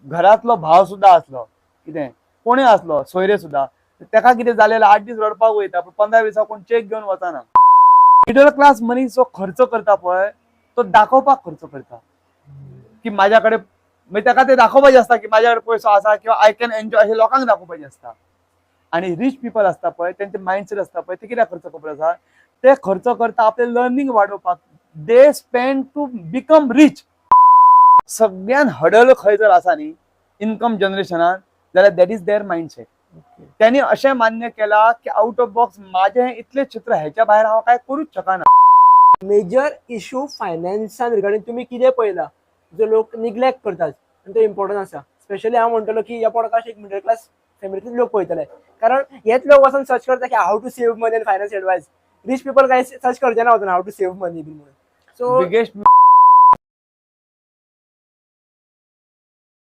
घरातलो भाव सुद्धा असलो कितें कोणी असलो सोयरे सुद्धा तेका कितें जालें 8 दीस रडपाक वयता पण 15-20 कोण चेक घेवन वचना. मिडल क्लास मनीस जो खर्च करता पळय तो दाखोवपाक खर्च करता की माझ्याकडे म्हणजे तेका ते दाखोवपाचें असता की माझ्याकडे पैसो आसा किंवा आय कॅन एन्जॉय अशें लोकांक दाखोवपाचें असता. आणि रिच पीपल असता पळय त्यांचे माइंडसेट असता पळय ते कित्याक खर्च खबर आसा ते खर्च करता आपले लर्निंग वाडोवपाक. They spend to become rich. सगळ्यान हडल खंय जर आसा न्ही इन्कम जनरेशनान जाल्यार दॅट इज देअर माइंडसेट. त्यांनी अशें मान्य केला की आउट ऑफ बॉक्स माझे इतले चित्र ह्याच्या भायर हांव काय करूच शकना. मेजर इश्यू फायनान्सान रिगार्डिंग तुम्ही कितें पळयला जो लोक निग्लेक्ट करतात आणि तो इम्पॉर्टंट आसा. स्पेशली हांव म्हणटलो की ह्या पॉडकास्ट एक मिडल क्लास फॅमिलीतले लोक पळयतले कारण हेच लोक वचून सर्च करता की how to save money and finance advice. Rich people काय सर्च करचे ना वचून हाऊ टू सेव्ह मनी बी म्हणून. So biggest